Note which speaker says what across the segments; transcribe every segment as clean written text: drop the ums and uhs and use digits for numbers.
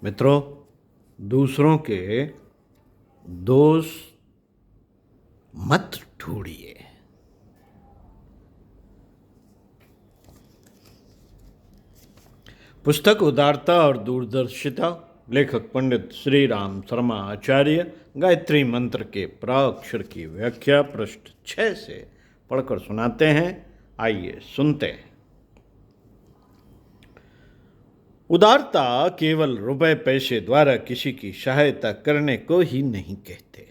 Speaker 1: मित्रों, दूसरों के दोष मत ढूंढिए। पुस्तक उदारता और दूरदर्शिता, लेखक पंडित श्री राम शर्मा आचार्य। गायत्री मंत्र के प्राक्षर की व्याख्या पृष्ठ 6 से पढ़कर सुनाते हैं। आइए सुनते हैं। उदारता केवल रुपए पैसे द्वारा किसी की सहायता करने को ही नहीं कहते,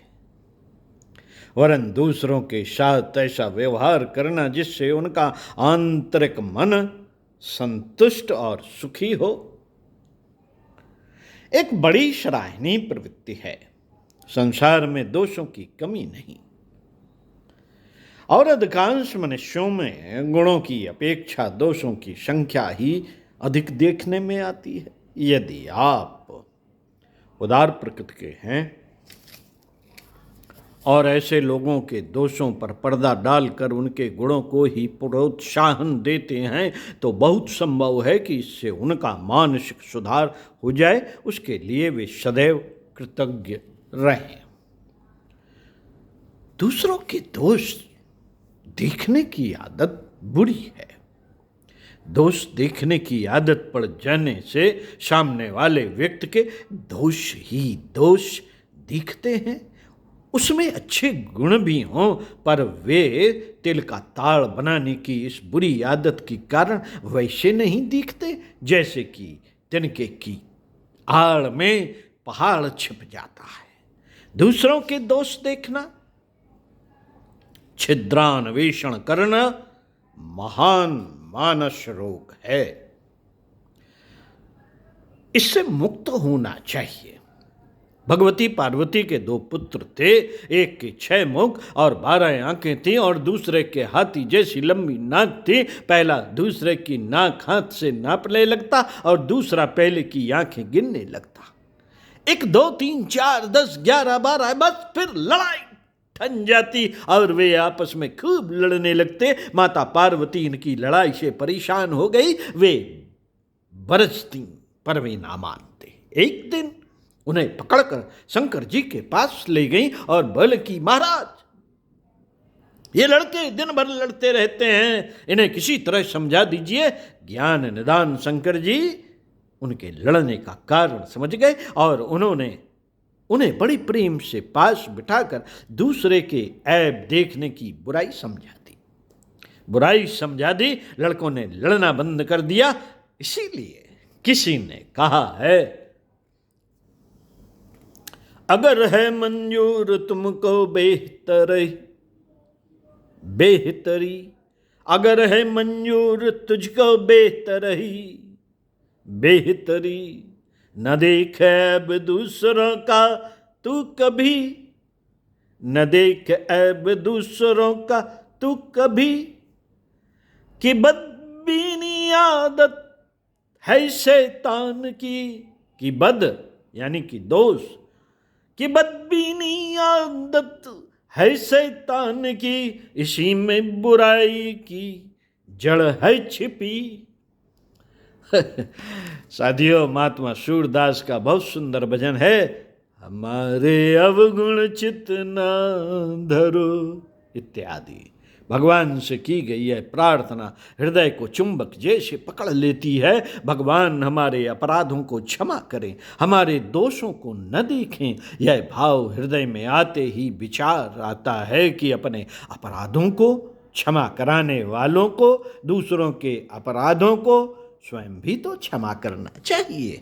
Speaker 1: वरन दूसरों के साथ ऐसा व्यवहार करना जिससे उनका आंतरिक मन संतुष्ट और सुखी हो, एक बड़ी सराहनीय प्रवृत्ति है। संसार में दोषों की कमी नहीं, और अधिकांश मनुष्यों में गुणों की अपेक्षा दोषों की संख्या ही अधिक देखने में आती है। यदि आप उदार प्रकृति के हैं और ऐसे लोगों के दोषों पर पर्दा डालकर उनके गुणों को ही प्रोत्साहन देते हैं, तो बहुत संभव है कि इससे उनका मानसिक सुधार हो जाए। उसके लिए वे सदैव कृतज्ञ रहें। दूसरों के दोष देखने की आदत बुरी है। दोष देखने की आदत पड़ जाने से सामने वाले व्यक्ति के दोष ही दोष दिखते हैं। उसमें अच्छे गुण भी हों, पर वे तिल का ताड़ बनाने की इस बुरी आदत के कारण वैसे नहीं दिखते जैसे कि तिनके की आड़ में पहाड़ छिप जाता है। दूसरों के दोष देखना, छिद्रान्वेषण करना महान मानस रोग है। इससे मुक्त होना चाहिए। भगवती पार्वती के 2 पुत्र थे। एक के 6 मुख और 12 आंखें थीं और दूसरे के हाथी जैसी लंबी नाक थी। पहला दूसरे की नाक हाथ से नापने लगता और दूसरा पहले की आंखें गिनने लगता। 1 2 3 4 10 11 12, बस फिर लड़ाई ठन जाती और वे आपस में खूब लड़ने लगते। माता पार्वती इनकी लड़ाई से परेशान हो गई। वे बरसती पर वे ना मानते। एक दिन उन्हें पकड़कर शंकर जी के पास ले गई और बोले कि महाराज, ये लड़के दिन भर लड़ते रहते हैं, इन्हें किसी तरह समझा दीजिए। ज्ञान निदान शंकर जी उनके लड़ने का कारण समझ गए और उन्होंने उन्हें बड़ी प्रेम से पास बिठाकर दूसरे के ऐब देखने की बुराई समझा दी। लड़कों ने लड़ना बंद कर दिया। इसीलिए किसी ने कहा है, अगर है मंजूर तुमको बेहतरी, अगर है मंजूर तुझको बेहतरी, न देख ऐब दूसरों का तू कभी, न देख ऐब दूसरों का तू कभी, कि बदबीनी आदत है शैतान की, कि बद यानी कि दोष, कि बदबीनी आदत है शैतान की, इसी में बुराई की जड़ है छिपी। साथियों, महात्मा सूरदास का बहुत सुंदर भजन है, हमारे अवगुण चित ना धरो इत्यादि। भगवान से की गई यह प्रार्थना हृदय को चुंबक जैसे पकड़ लेती है। भगवान हमारे अपराधों को क्षमा करें, हमारे दोषों को न देखें। यह भाव हृदय में आते ही विचार आता है कि अपने अपराधों को क्षमा कराने वालों को दूसरों के अपराधों को स्वयं भी तो क्षमा करना चाहिए।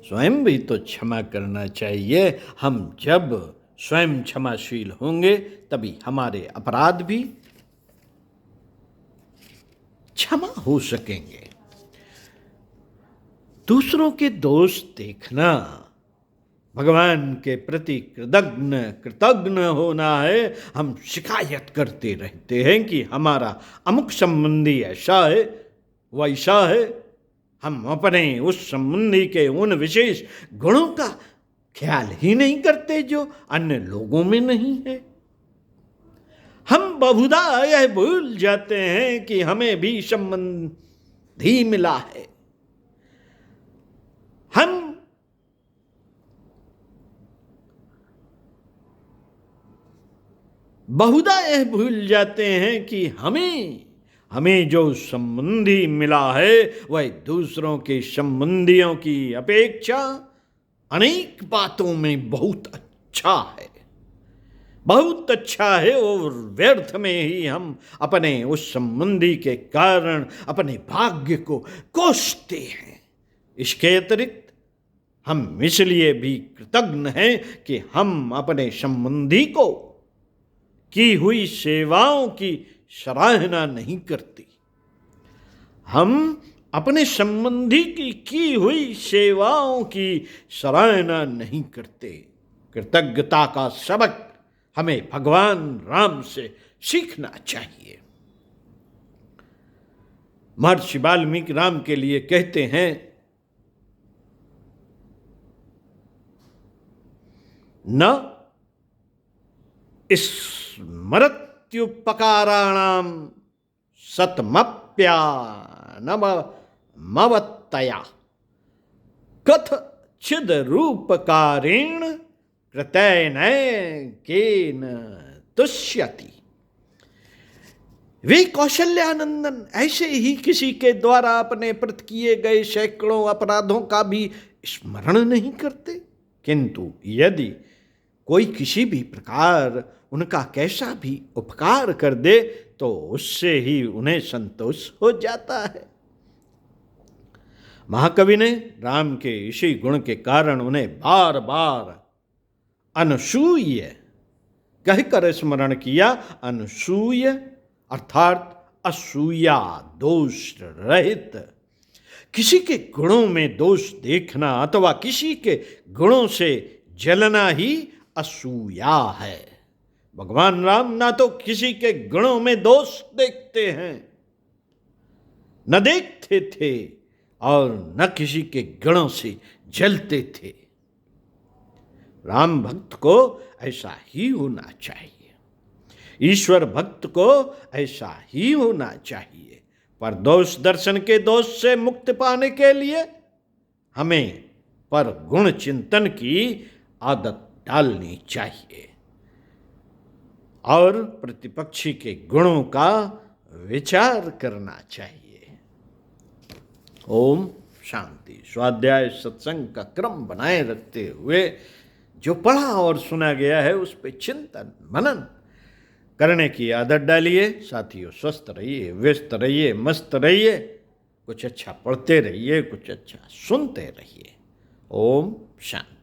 Speaker 1: स्वयं भी तो क्षमा करना चाहिए। हम जब स्वयं क्षमाशील होंगे तभी हमारे अपराध भी क्षमा हो सकेंगे। दूसरों के दोष देखना भगवान के प्रति कृतज्ञ होना है। हम शिकायत करते रहते हैं कि हमारा अमुक संबंधी ऐसा है वैसा है। हम अपने उस संबंधी के उन विशेष गुणों का ख्याल ही नहीं करते जो अन्य लोगों में नहीं है। हम बहुधा यह भूल जाते हैं कि हमें भी संबंधी मिला है। बहुधा यह भूल जाते हैं कि हमें जो संबंधी मिला है वह दूसरों के संबंधियों की अपेक्षा अनेक बातों में बहुत अच्छा है, बहुत अच्छा है, और व्यर्थ में ही हम अपने उस संबंधी के कारण अपने भाग्य को कोसते हैं। इसके अतिरिक्त हम इसलिए भी कृतज्ञ हैं कि हम अपने संबंधी को की हुई सेवाओं की सराहना नहीं करते। हम अपने संबंधी की हुई सेवाओं की सराहना नहीं करते। कृतज्ञता का सबक हमें भगवान राम से सीखना चाहिए। महर्षि वाल्मीकि राम के लिए कहते हैं, न स्मरत्युपकाराणां सतमप्यानमवत्तया कथचिदरूपकारेण कृतैनेकेन तुष्यति। वे कौशल्यानंदन ऐसे ही किसी के द्वारा अपने प्रति किए गए सैकड़ों अपराधों का भी स्मरण नहीं करते, किंतु यदि कोई किसी भी प्रकार उनका कैसा भी उपकार कर दे तो उससे ही उन्हें संतोष हो जाता है। महाकवि ने राम के इसी गुण के कारण उन्हें बार बार अनसूय कहकर स्मरण किया। अनसूय अर्थात असूया, दोष रहित। किसी के गुणों में दोष देखना अथवा किसी के गुणों से जलना ही असूया है। भगवान राम ना तो किसी के गुणों में दोष देखते हैं, न देखते थे, और न किसी के गुणों से जलते थे। राम भक्त को ऐसा ही होना चाहिए, ईश्वर भक्त को ऐसा ही होना चाहिए। पर दोष दर्शन के दोष से मुक्ति पाने के लिए हमें पर गुण चिंतन की आदत डालनी चाहिए और प्रतिपक्षी के गुणों का विचार करना चाहिए। ओम शांति। स्वाध्याय सत्संग का क्रम बनाए रखते हुए जो पढ़ा और सुना गया है उस पर चिंतन मनन करने की आदत डालिए। साथियों, स्वस्थ रहिए, व्यस्त रहिए, मस्त रहिए, कुछ अच्छा पढ़ते रहिए, कुछ अच्छा सुनते रहिए। ओम शांति।